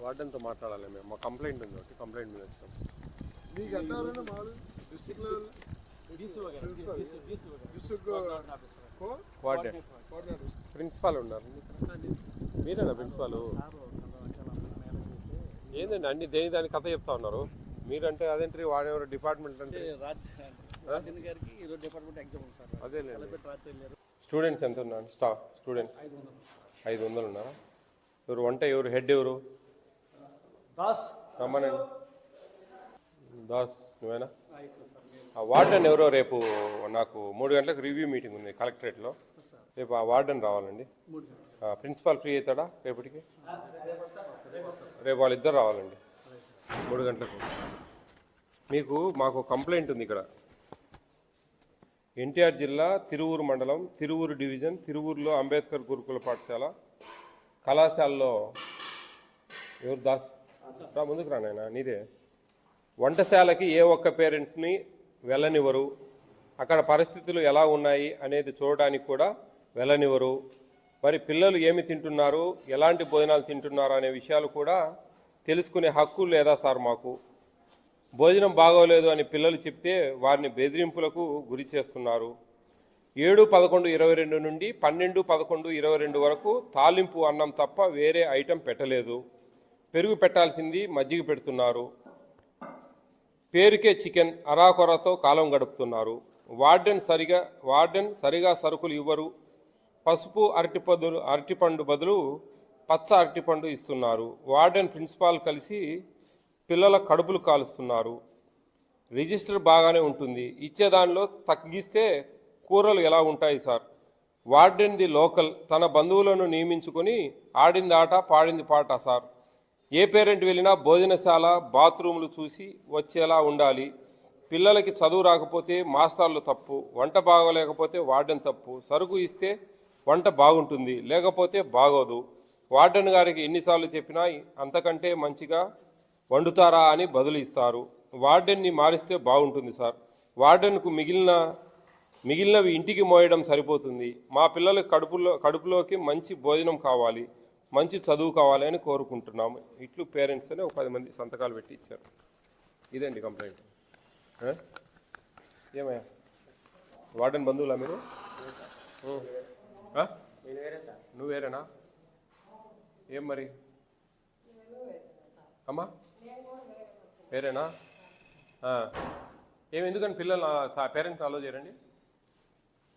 వార్డెన్తో మాట్లాడాలి మేము. మా కంప్లైంట్ ఉంది ఒకటి, కంప్లైంట్ మీద వచ్చాం. ప్రిన్సిపాల్ ఉన్నారు, మీరేనా ప్రిన్సిపాల్? ఏందండి అన్ని దేని దాని కథ చెప్తా ఉన్నారు మీరంటే. అదేంటి వాడెవరు డిపార్ట్మెంట్ అంటే అదే స్టూడెంట్స్ ఎంత ఉన్నారు? స్టూడెంట్ 500 ఉన్నారా? ఎవరు వంట, ఎవరు హెడ్, ఎవరు? రమ్మనండి. దాస్ నువ్వేనా? వార్డెన్ ఎవరో రేపు నాకు 3 గంటలకు రివ్యూ మీటింగ్ ఉంది కలెక్టరేట్లో. రేపు ఆ వార్డెన్ రావాలండి. ప్రిన్సిపాల్ ఫ్రీ అవుతాడా రేపటికి? రేపు వాళ్ళిద్దరు రావాలండి 3 గంటలకు. మాకు కంప్లైంట్ ఉంది ఇక్కడ. ఎన్టీఆర్ జిల్లా తిరువూరు మండలం, తిరువూరు డివిజన్, తిరువూరులో అంబేద్కర్ గురుకుల పాఠశాల కళాశాలలో ఎవరు? దాస్ రా, ముందుకు రా నాయనా, నీదే. వంటశాలకి ఏ ఒక్క పేరెంట్ని వెళ్ళనివ్వరు. అక్కడ పరిస్థితులు ఎలా ఉన్నాయి అనేది చూడడానికి కూడా వెళ్ళనివ్వరు. మరి పిల్లలు ఏమి తింటున్నారు, ఎలాంటి భోజనాలు తింటున్నారు అనే విషయాలు కూడా తెలుసుకునే హక్కు లేదా సార్ మాకు? భోజనం బాగోలేదు అని పిల్లలు చెప్తే వారిని బెదిరింపులకు గురి చేస్తున్నారు. 7-11-22 నుండి 12-11-22 వరకు తాలింపు అన్నం తప్ప వేరే ఐటెం పెట్టలేదు. పెరుగు పెట్టాల్సింది మజ్జిగ పెడుతున్నారు. పేరుకే చికెన్ అరాకొరతో కాలం గడుపుతున్నారు. వార్డెన్ సరిగా సరుకులు ఇవ్వరు. పసుపు అరటిపండు బదులు పచ్చ అరటిపండు ఇస్తున్నారు. వార్డెన్ ప్రిన్సిపాల్ కలిసి పిల్లల కడుపులు కాలుస్తున్నారు. రిజిస్టర్ బాగానే ఉంటుంది, ఇచ్చేదానిలో తగ్గిస్తే కూరలు ఎలా ఉంటాయి సార్? వార్డెన్ ది లోకల్, తన బంధువులను నియమించుకొని ఆడింది ఆట పాడింది పాట సార్. ఏ పేరెంట్ వెళ్ళినా భోజనశాల బాత్రూములు చూసి వచ్చేలా ఉండాలి. పిల్లలకి చదువు రాకపోతే మాస్టర్లు తప్పు, వంట బాగోలేకపోతే వార్డెన్ తప్పు. సరుకు ఇస్తే వంట బాగుంటుంది, లేకపోతే బాగోదు. వార్డెన్ గారికి ఎన్నిసార్లు చెప్పినా అంతకంటే మంచిగా వండుతారా అని బదులు ఇస్తారు. వార్డెన్ని మారిస్తే బాగుంటుంది సార్. వార్డెన్కు మిగిలినవి ఇంటికి మోయడం సరిపోతుంది. మా పిల్లల కడుపులోకి మంచి భోజనం కావాలి, మంచి చదువు కావాలి అని కోరుకుంటున్నాము. ఇట్లు పేరెంట్స్ అని ఒక 10 మంది సంతకాలు పెట్టి ఇచ్చారు. ఇదండి కంప్లైంట్. ఏమయ్యా వార్డెన్ బంధువులా మీరు? నువ్వు వేరేనా? ఏం మరి అమ్మా వేరేనా? ఎందుకని పిల్లలు పేరెంట్స్ అలో చేయరండి?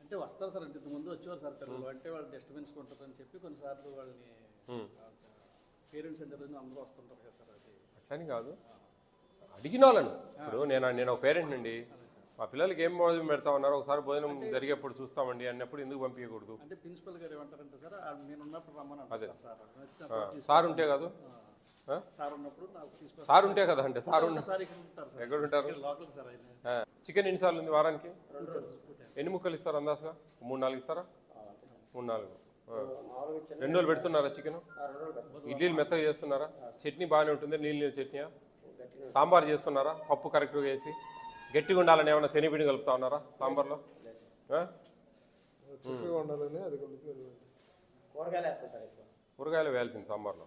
అంటే వస్తారు సార్, అంటే ముందు వచ్చేవారు సార్ పిల్లలు, అంటే వాళ్ళు డిస్టర్బెన్స్ ఉంటుందని చెప్పి కొన్నిసార్లు వాళ్ళని పేరెంట్స్ ఎంత అందరూ వస్తుంటారు కదా సార్. అది అట్లని కాదు, అడిగిన వాళ్ళను. ఇప్పుడు నేను ఒక పేరెంట్ నుండి మా పిల్లలకి ఏం భోజనం పెడతా ఉన్నారు, ఒకసారి భోజనం జరిగేప్పుడు చూస్తామండి అన్నప్పుడు ఎందుకు పంపించకూడదు? అంటే ప్రిన్సిపల్ గారు ఏమంటారంటే సార్, నేను ఉన్నప్పుడు రమ్మని అదే సార్. సార్ ఉంటే కాదు, సార్ ఉన్నప్పుడు సార్ ఉంటే కదా. అంటే సార్ ఎక్కడ ఉంటారు? చికెన్ ఎన్నిసార్లు ఉంది వారానికి? ఎన్ని ముక్కలు ఇస్తారు అందాజుగా? 3-4 ఇస్తారా? 3-4. 2 రోజులు పెడుతున్నారా చికెన్? ఇడ్లీలు మెత్తగా చేస్తున్నారా? చట్నీ బాగానే ఉంటుంది, నీళ్ళు చట్నీయా? సాంబార్ చేస్తున్నారా? పప్పు కరెక్ట్గా వేసి గట్టిగా ఉండాలని ఏమన్నా శనిపిండి కలుపుతా ఉన్నారా సాంబార్లో? కూరగాయలు వేయాల్సింది సాంబార్లో.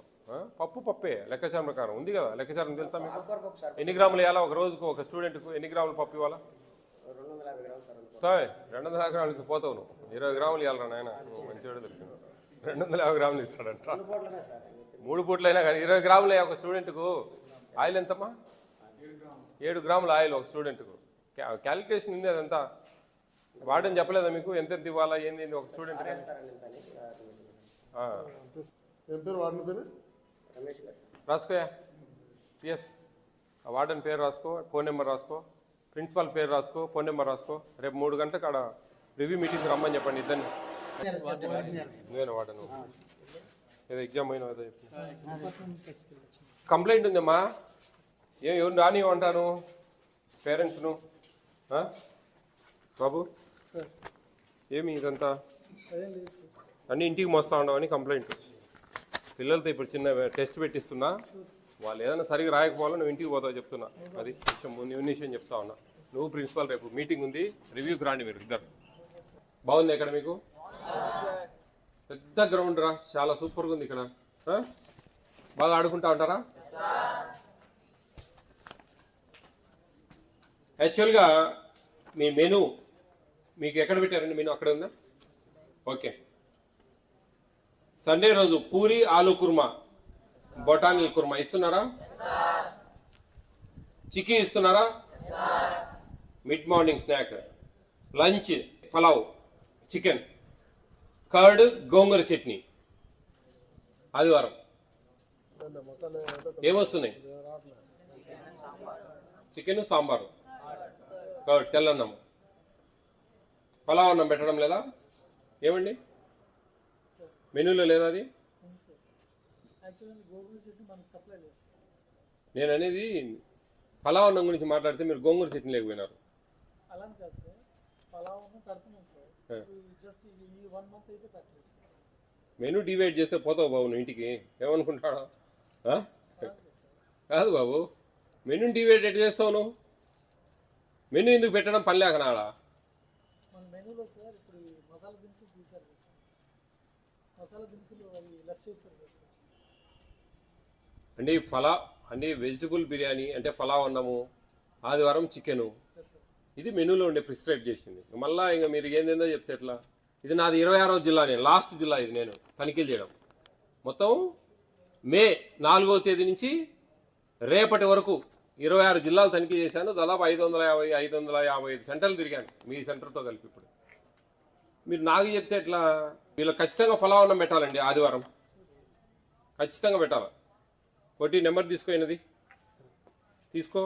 పప్పే లెక్కచారం ప్రకారం ఉంది కదా. లెక్కచారం తెలుసా మీకు? ఎన్ని గ్రాములు వేయాలా ఒక రోజుకు? ఒక స్టూడెంట్కు ఎన్ని గ్రాములు పప్పు ఇవ్వాలా? 250 గ్రాములకి పోతావు నువ్వు. 20 గ్రాములు ఇవ్వాలరా నాయన, మంచివాడు దొరికింది. 250 గ్రాములు ఇస్తాడంట. 3 పూట్లైనా కానీ 20 గ్రాములు ఒక స్టూడెంట్కు. ఆయిల్ ఎంతమ్మా? 7 గ్రాముల ఆయిల్ ఒక స్టూడెంట్కు. క్యాలిక్యులేషన్ ఉంది అదంతా. వాడని చెప్పలేదా మీకు ఎంత ఇవ్వాలా ఏంది ఒక స్టూడెంట్? రాసుకోయా పిఎస్. ఆ వార్డెన్ పేరు రాసుకో, ఫోన్ నెంబర్ రాసుకో, ప్రిన్సిపాల్ పేరు రాసుకో, ఫోన్ నెంబర్ రాసుకో. రేపు 3 గంటలకు అక్కడ రివ్యూ మీటింగ్ రమ్మని చెప్పండి ఇద్దరిని. నువ్వేనా వార్డెన్? ఏదో ఎగ్జామ్ అయినా ఏదో చెప్పి కంప్లైంట్ ఉందమ్మా. ఎవరు రానివ్వంటాను పేరెంట్స్ను? బాబు ఏమి ఇదంతా అన్నీ ఇంటికి మోస్తా ఉండవని కంప్లైంట్. పిల్లలతో ఇప్పుడు చిన్న టెస్ట్ పెట్టిస్తున్నా, వాళ్ళు ఏదైనా సరిగా రాయకపోవాలో నువ్వు ఇంటికి పోతావు చెప్తున్నా. అది విషయం చెప్తా ఉన్నా. నువ్వు ప్రిన్సిపాల్ రేపు మీటింగ్ ఉంది, రివ్యూకి రాండి మీరు ఇద్దరు. బాగుంది ఇక్కడ మీకు? పెద్ద గ్రౌండ్ రా, చాలా సూపర్గా ఉంది ఇక్కడ. బాగా ఆడుకుంటా ఉంటారా? యాక్చువల్గా మీ మెను మీకు ఎక్కడ పెట్టారండి? మెను అక్కడ ఉందా? ఓకే. సండే రోజు పూరి ఆలు కుర్మా బొటానీ కుర్మా ఇస్తున్నారా? చిక్కీ ఇస్తున్నారా? Mid morning snack. Lunch pulao chicken, curd, gongura chutney. ఆదివారం ఏమొస్తున్నాయి? చికెన్, సాంబారు, కర్డ్, తెల్లన్నం. పలావ్ అన్నం పెట్టడం లేదా? ఏమండి మెనూలో లేదా అది? నేను అనేది పలావ్ అన్నం గురించి మాట్లాడితే మీరు గోంగూర చట్నీ లేకపోయినారు. మెనూ డివైడ్ చేస్తే పోతావు బాబు నువ్వు ఇంటికి. ఏమనుకుంటాడా? కాదు బాబు, మెనూ డివైడ్ ఎట్ చేస్తావు నువ్వు? మెనూ ఎందుకు పెట్టడం పని లేకనాడా? అంటే అంటే వెజిటబుల్ బిర్యానీ అంటే పలావ్ అన్నము, ఆదివారం చికెను, ఇది మెనూలో ఉండే ప్రిస్క్రైబ్ చేసింది. మళ్ళీ ఇంకా మీరు ఏందేందో చెప్తే ఎట్లా? ఇది నాది 26వ జిల్లా, నేను లాస్ట్ జిల్లా ఇది నేను తనిఖీలు చేయడం. మొత్తం మే 4వ తేదీ నుంచి రేపటి వరకు 26 జిల్లాలు తనిఖీ చేశాను. దాదాపు 555 సెంటర్లు తిరిగాను మీ సెంటర్తో కలిపి. ఇప్పుడు మీరు నాకు చెప్తే ఎట్లా? వీళ్ళు ఖచ్చితంగా పలావ్ అన్నం పెట్టాలండి ఆదివారం, ఖచ్చితంగా పెట్టాలి. ఒకటి నెంబర్ తీసుకోయినది తీసుకో,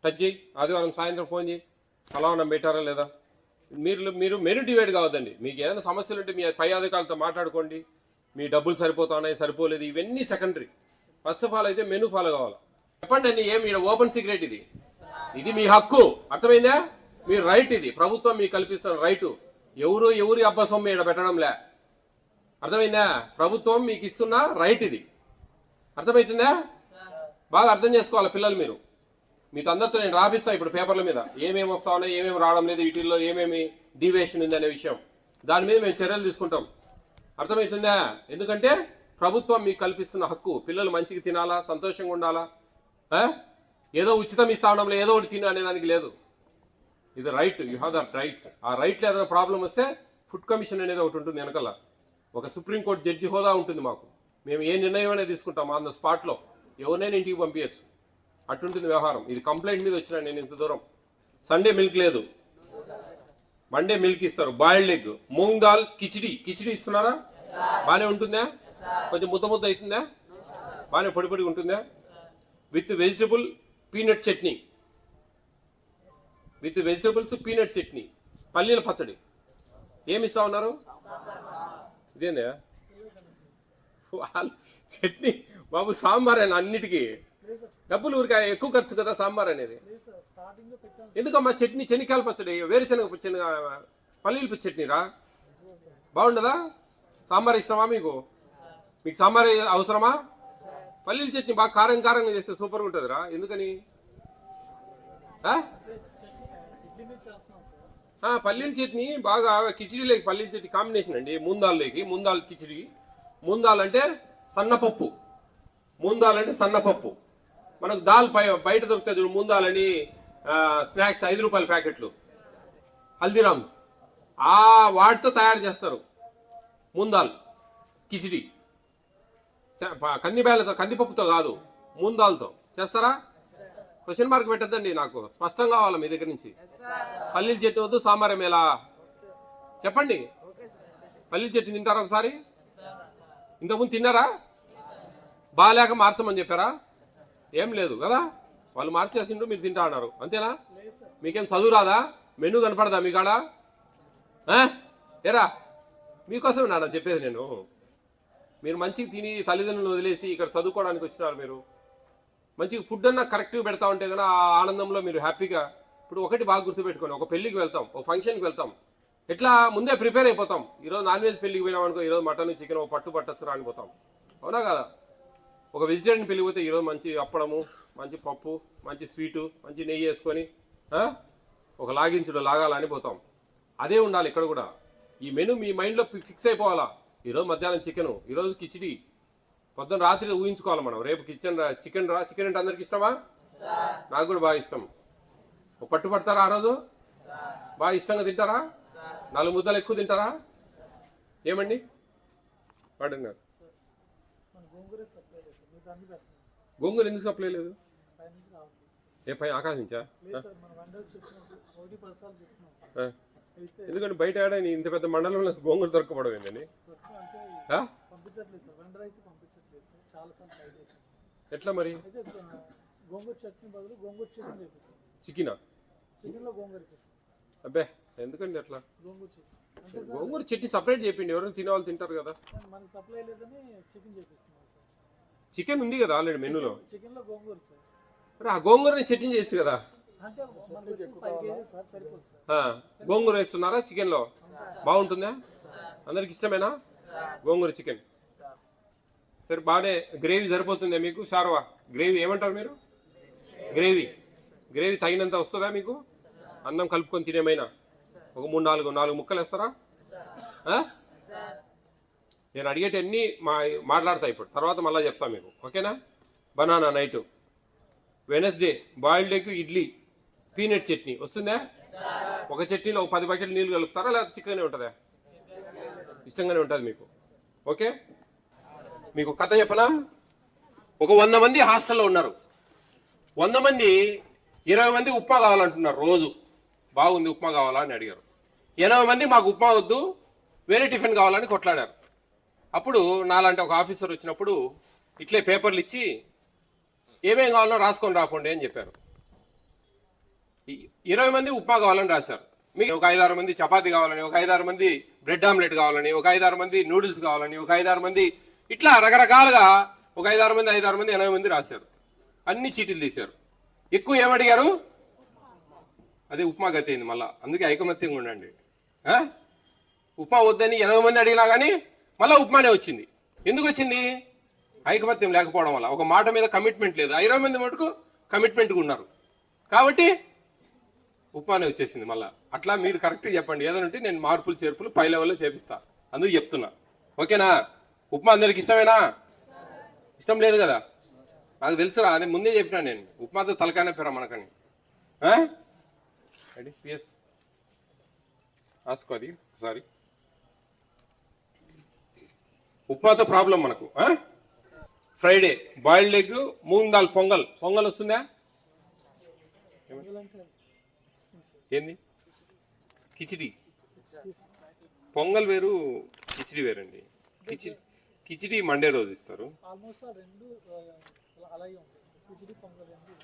టచ్ చేయి, ఆదివారం సాయంత్రం ఫోన్ చేయి, పలావ్ అన్నం పెట్టారా లేదా? మీరు మెనూ డివైడ్ కావద్దండి. మీకు ఏదైనా సమస్యలు ఉంటే మీ పై అధికారులతో మాట్లాడుకోండి. మీ డబ్బులు సరిపోతున్నాయి సరిపోలేదు ఇవన్నీ సెకండరీ. ఫస్ట్ ఆఫ్ ఆల్ అయితే మెనూ ఫాలో కావాలి. చెప్పండి అండి, ఏమి ఓపెన్ సీక్రెట్ ఇది? ఇది మీ హక్కు, అర్థమైందా? మీ రైట్, ఇది ప్రభుత్వం మీకు కల్పిస్తున్న రైటు. ఎవరి అబ్బసం మీద పెట్టడంలే, అర్థమైందా? ప్రభుత్వం మీకు ఇస్తున్న రైట్ ఇది, అర్థమవుతుందా? బాగా అర్థం చేసుకోవాలి పిల్లలు. మీతో అందరితో నేను రాపిస్తా ఇప్పుడు పేపర్ల మీద ఏమేమి వస్తా ఉన్నాయి, ఏమేమి రావడం లేదు, వీటిల్లో ఏమేమి డీవియేషన్ ఉంది అనే విషయం. దాని మీద మేము చర్యలు తీసుకుంటాం, అర్థమవుతుందా? ఎందుకంటే ప్రభుత్వం మీకు కల్పిస్తున్న హక్కు. పిల్లలు మంచిగా తినాలా, సంతోషంగా ఉండాలా. ఏదో ఉచితం ఇస్తా ఉండడంలో ఏదో ఒకటి తిను అనేదానికి లేదు. ఇది right, you have that right. ఆ రైట్లో ఏదైనా ప్రాబ్లం వస్తే ఫుడ్ కమిషన్ అనేది ఒకటి ఉంటుంది వెనకాల. ఒక సుప్రీంకోర్టు జడ్జి హోదా ఉంటుంది మాకు. మేము ఏ నిర్ణయం అనేది తీసుకుంటాం ఆన్ ద స్పాట్లో, ఎవరినైనా ఇంటికి పంపించచ్చు, అటుంటుంది వ్యవహారం. ఇది కంప్లైంట్ మీద వచ్చినా నేను ఇంత దూరం. సండే మిల్క్ లేదు, మండే మిల్క్ ఇస్తారు. బాయిల్డ్ ఎగ్, మూంగ్ దాల్, కిచిడి ఇస్తున్నారా? బాగానే ఉంటుందా? కొంచెం ముద్ద అవుతుందా? బాగానే పొడి ఉంటుందా? With vegetable peanut chutney, with vegetables peanut chutney, పల్లీల పచ్చడి. ఏమి ఇస్తా ఉన్నారు? ఇదేందా చట్నీ బాబు? సాంబార్ అయినా అన్నిటికీ డబ్బులు ఊరికే ఎక్కువ ఖర్చు కదా సాంబార్ అనేది. ఎందుకమ్మా చట్నీ? శనగకాయల పచ్చడి, వేరుశనగ పల్లీల చట్నీరా? బాగుండదా? సాంబార్ ఇష్టమా మీకు? సాంబార్ అవసరమా? పల్లీల చట్నీ బాగా కారంగా చేస్తే సూపర్గా ఉంటుందిరా. ఎందుకని? పల్లీల చట్నీ బాగా కిచిడీలోకి పల్లీల చట్నీ కాంబినేషన్ అండి. మూందాల్ కిచిడి. మూందాల్ అంటే సన్నపప్పు, మనకు దాల్ బయట దొరుకుతుంది చూడు, మూందాలని స్నాక్స్ 5 రూపాయల ప్యాకెట్లు హల్దీరామ్, వాటితో తయారు చేస్తారు మూందాల్ కిచిడి. కందిపప్పుతో కాదు, మూందాల్తో చేస్తారా? క్వశ్చన్ మార్క్ పెట్టద్దండి, నాకు స్పష్టం కావాలి మీ దగ్గర నుంచి. పల్లీల చట్నీ వద్దు, సాంబార్ మేలా? చెప్పండి. పల్లీల చట్నీ తింటారా ఒకసారి? ఇంతకుముందు తిన్నారా? బాగాలేక మార్చమని చెప్పారా? ఏం లేదు కదా, వాళ్ళు మార్చేసిండ్రు, మీరు తింటా అన్నారు, అంతేనా? మీకేం చదువు రాదా? మెనూ కనపడదా మీకాడ? ఏరా మీకోసం నాన్న చెప్పేది నేను. మీరు మంచిగా తిని తల్లిదండ్రులను వదిలేసి ఇక్కడ చదువుకోవడానికి వచ్చినారు. మీరు మంచిగా ఫుడ్ అన్నా కరెక్ట్గా పెడతా ఉంటే కదా ఆ ఆనందంలో మీరు హ్యాపీగా. ఇప్పుడు ఒకటి బాగా గుర్తుపెట్టుకోండి, ఒక పెళ్లికి వెళ్తాం, ఒక ఫంక్షన్కి వెళ్తాం, ఎట్లా ముందే ప్రిపేర్ అయిపోతాం. ఈరోజు నాన్ వెజ్ పెళ్లికి పోయినాం అనుకో, ఈరోజు మటన్ చికెన్ పట్టచ్చురా అనిపోతాం, అవునా కదా? ఒక వెజిటేరియన్ పెళ్లికి పోతే ఈరోజు మంచి అప్పడము, మంచి పప్పు, మంచి స్వీటు, మంచి నెయ్యి వేసుకొని ఒక లాగాలని పోతాం. అదే ఉండాలి ఇక్కడ కూడా. ఈ మెనూ మీ మైండ్లో ఫిక్స్ అయిపోవాలా. ఈరోజు మధ్యాహ్నం చికెను, ఈరోజు కిచిడి, పొద్దున్న రాత్రి ఊహించుకోవాలి మనం. రేపు చికెన్ అంటే అందరికి ఇష్టమా? నాకు కూడా బాగా ఇష్టం. పట్టు పడతారా ఆ రోజు? బాగా ఇష్టంగా తింటారా? 4 ముద్దలు ఎక్కువ తింటారా? ఏమండి వాడినారు? గోంగూర ఎందుకు సప్లై లేదు? ఏ పై ఆకాశం నుంచా? ఎందుకంటే బయట ఆడ ఇంత పెద్ద మండలంలో గోంగూర దొరకపోవడం ఏంటండి? ఎట్లా మరి? చికెనా? అబ్బే ఎందుకండి అట్లా? గోంగూర చట్నీ సపరేట్ చెప్పిండి, ఎవరైనా తినేవాళ్ళు తింటారు కదా. చికెన్ ఉంది కదా ఆల్రెడీ మెనూలో. ఆ గోంగూరని చట్నీ చేయొచ్చు కదా. గోంగూర వేస్తున్నారా చికెన్ లో? బాగుంటుందా? అందరికి ఇష్టమేనా గోంగూర చికెన్? సరే బాగానే. గ్రేవీ సరిపోతుందా మీకు? షార్వా గ్రేవీ ఏమంటారు మీరు? గ్రేవీ తగినంత వస్తుందా మీకు? అన్నం కలుపుకొని తినేమైనా ఒక 3-4 ముక్కలు వేస్తారా? నేను అడిగేటన్నీ మాట్లాడతా ఇప్పుడు, తర్వాత మళ్ళీ చెప్తా మీకు. ఓకేనా? Banana night. Wednesday boiled egg, idli, peanut chutney వస్తుందా? ఒక చట్నీలో 10 బకెట్లు నీళ్ళు కలుపుతారా లేకపోతే చికెన్ ఉంటుందా? ఇష్టంగానే ఉంటుంది మీకు. ఓకే, మీకు కథ చెప్పనా? ఒక 100 మంది హాస్టల్లో ఉన్నారు. 100 మంది 20 మంది ఉప్మా కావాలంటున్నారు. రోజు బాగుంది ఉప్మా కావాలా అని అడిగారు. 80 మంది మాకు ఉప్మా వద్దు, వేరే టిఫిన్ కావాలని కొట్లాడారు. అప్పుడు నాలాంటి ఒక ఆఫీసర్ వచ్చినప్పుడు ఇట్లే పేపర్లు ఇచ్చి ఏమేం కావాలో రాసుకొని రాకండి అని చెప్పారు. 20 మంది ఉప్మా కావాలని రాశారు. మీకు ఒక 5-6 మంది చపాతీ కావాలని, ఒక 5-6 మంది బ్రెడ్ ఆమ్లెట్ కావాలని, ఒక 5-6 మంది నూడిల్స్ కావాలని, ఒక 5-6 మంది ఇట్లా రకరకాలుగా ఒక 5-6 మంది 80 మంది రాశారు. అన్ని చీటీలు తీశారు. ఎక్కువ ఏమడిగారు? అదే ఉప్మా గతి అయింది మళ్ళా. అందుకే ఐకమత్యంగా ఉండండి. ఉప్మా వద్దని 80 మంది అడిగినా కానీ మళ్ళీ ఉప్మానే వచ్చింది. ఎందుకు వచ్చింది? ఐకమత్యం లేకపోవడం వల్ల. ఒక మాట మీద కమిట్మెంట్ లేదు. 20 మంది మటుకు కమిట్మెంట్గా ఉన్నారు కాబట్టి ఉప్మానే వచ్చేసింది మళ్ళా. అట్లా మీరు కరెక్ట్గా చెప్పండి. ఏదంటే నేను మార్పులు చేర్పులు పై లెవెల్లో చేపిస్తా, అందుకు చెప్తున్నా. ఓకేనా? ఉప్మా అందరికి ఇష్టమేనా? ఇష్టం లేదు కదా, నాకు తెలుసురా. అదే ముందే చెప్పినా నేను, ఉప్మాతో తలకానే పేరా మనకని. పిఎస్ రాసుకో అది ఒకసారి. ఉప్మాతో ప్రాబ్లం మనకు. Friday boiled egg, moong dal pongal వస్తుందా? ఏంది? కిచిడి. పొంగల్ వేరు, కిచిడి వేరండి. కిచిడి మండే రోజు ఇస్తారు.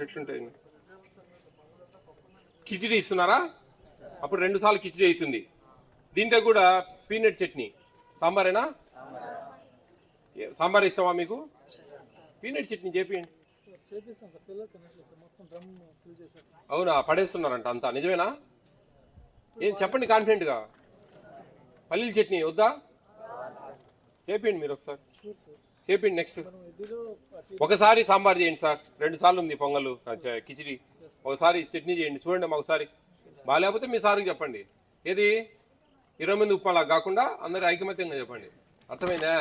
ఎట్లుంటాయి? కిచిడి ఇస్తున్నారా? అప్పుడు 2 సార్లు కిచిడి అవుతుంది. దీంట్లో కూడా పీనట్ చట్నీ. సాంబారేనా? సాంబార్ ఇష్టమా మీకు? పీనట్ చట్నీ చేపియండి. అవునా? పడేస్తున్నారంట అంతా, నిజమేనా? ఏం చెప్పండి కాన్ఫిడెంట్గా. పల్లీల చట్నీ వద్దా? చేపియండి మీరు ఒకసారి, చేపియండి. నెక్స్ట్ ఒకసారి సాంబార్ చేయండి సార్. 2 సార్లు ఉంది పొంగల్ కిచిడి. ఒకసారి చట్నీ చేయండి చూడండి. ఒకసారి బాగాలేకపోతే మీ సార్కి చెప్పండి. ఏది 20 మంది ఉప్మాలా కాకుండా అందరూ ఐకమత్యంగా చెప్పండి. అర్థమైందా?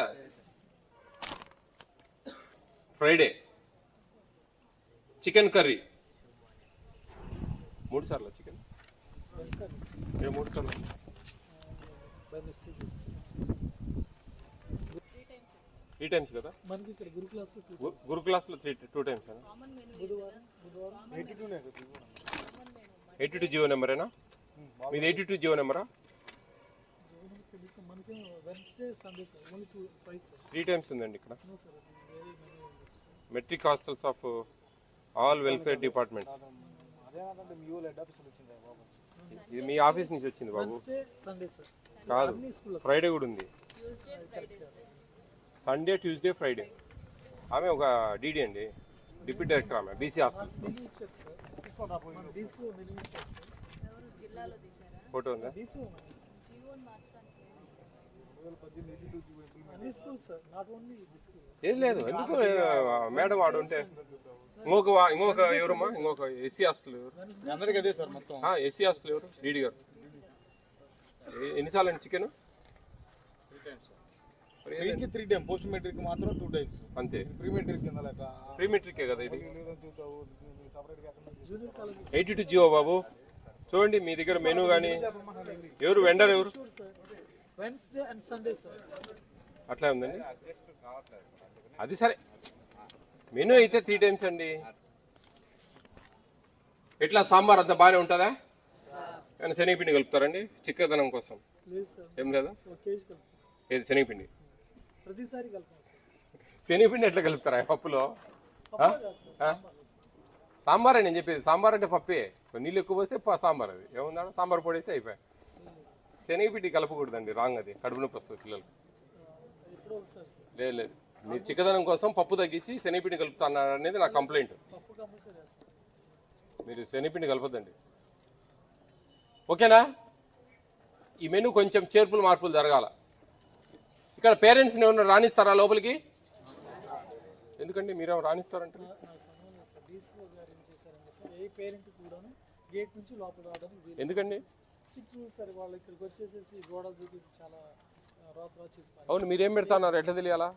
ఫ్రైడే చికెన్ కర్రీ 3 సార్లు చికెన్ 3 సార్లు. త్రీ టైమ్స్ కదా గురు క్లాస్లో 2 టైమ్స్. 82 జియో నెంబరేనా మీది? 82 జియో నెంబరా? 3 టైమ్స్ ఉందండి ఇక్కడ. Metric hostels of all welfare departments. ఇది మీ ఆఫీస్ నుంచి వచ్చింది బాబు? కాదు, ఫ్రైడే కూడా ఉంది. Sunday, Tuesday, Friday. ఆమె ఒక డీడీ అండి, డిప్యూటీ డైరెక్టర్. ఆమె బీసీ హాస్టల్స్. ఫోటో ఉందా? ఏం లేదు. ఎందుకు మేడం వాడు ఉంటే ఇంకొక ఎవరమ్మా? ఇంకొక ఎస్సీ హాస్టల్ ఎవరు? ఎస్సీ హాస్టల్ ఎవరు? డీడీ గారు. ఎన్నిసార్లు అండి చికెన్? వీక్కి 3 టైం, పోస్ట్ మెట్రిక్ మాత్రం 2 టైమ్స్. అంతే. ప్రీ మెట్రిక్ కింద లెక్క. ప్రీ మెట్రికే కదా ఇది. జూనియర్ కాలేజ్ 82 జియో బాబు. చూడండి మీ దగ్గర మెనూ కానీ ఎవరు వెండర్ ఎవరు వెన్స్డే అండ్ సండే సార్. అట్లా ఉందండి. అది సరే, మెనూ అయితే 3 టైమ్స్ అండి. ఎట్లా సాంబార్ అంతా బాగానే ఉంటుందా? కానీ శనగపిండి కలుపుతారండి చిక్కదనం కోసం? లేదు సార్, ఏం లేదా? ఒక కేజీ కలుపుతాం. ఏది శనగపిండి? ప్రతిసారి కలుపుతాం. శనగపిండి ఎట్లా కలుపుతారా పప్పులో? సాంబార్ అని నేను చెప్పేది. సాంబార్ అంటే పప్పే, నీళ్ళు ఎక్కువ పోస్తే సాంబార్. అది ఏముందా, సాంబార్ పొడి వేస్తే అయిపోయాయి. శనగపిండి కలపకూడదండి, రాంగ్. అది కడుపు నొప్పి వస్తుంది పిల్లలకు. లేదు లేదు, మీరు చిక్కదనం కోసం పప్పు తగ్గించి శనగపిండి కలుపుతున్నారు అనేది నా కంప్లైంట్. మీరు శనగపిండి కలపద్దండి, ఓకేనా? ఈ మెనూ కొంచెం చేర్పులు మార్పులు జరగాల. ఇక్కడ పేరెంట్స్ని ఏమన్నా రాణిస్తారా లోపలికి? ఎందుకండి మీరేమో రాణిస్తారంటారు? ఎందుకండి? అవును, మీరేం పెడుతున్నారు ఎట్లా తెలియాలా?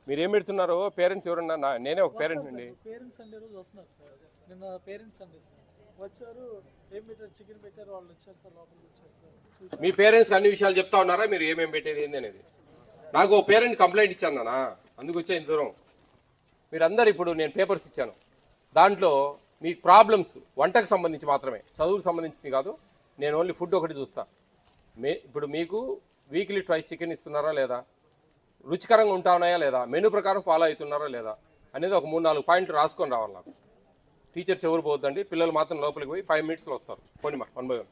మీరేం పెడుతున్నారో పేరెంట్స్ ఎవరన్నా? నేనే ఒక పేరెంట్ అండి. పేరెంట్స్ సండే రోజు వస్తున్నారు సార్. నిన్న పేరెంట్స్ సండే సార్ వచ్చారు. ఏం పెట్టారు? చికెన్ పెట్టారు. వాళ్ళు వచ్చారు సార్, లోపలికి వచ్చారు సార్. మీ పేరెంట్స్ అన్ని విషయాలు చెప్తా ఉన్నారా? మీరు ఏమేమి పెట్టేది ఏంది అనేది? నాకు ఓ పేరెంట్ కంప్లైంట్ ఇచ్చాను నాన్న, అందుకు వచ్చే ఇంత దూరం. మీరందరూ ఇప్పుడు నేను పేపర్స్ ఇచ్చాను, దాంట్లో మీ ప్రాబ్లమ్స్ వంటకు సంబంధించి మాత్రమే, చదువుకు సంబంధించింది కాదు. నేను ఓన్లీ ఫుడ్ ఒకటి చూస్తా. ఇప్పుడు మీకు వీక్లీ ట్వైస్ చికెన్ ఇస్తున్నారా లేదా, రుచికరంగా ఉంటా ఉన్నాయా లేదా, మెనూ ప్రకారం ఫాలో అవుతున్నారా లేదా అనేది ఒక 3-4 పాయింట్లు రాసుకొని రావాలి నాకు. టీచర్స్ ఎవరు పోవద్దండి, పిల్లలు మాత్రం లోపలికి పోయి 5 మినిట్స్లో వస్తారు. పోనీ మా 1 by 1.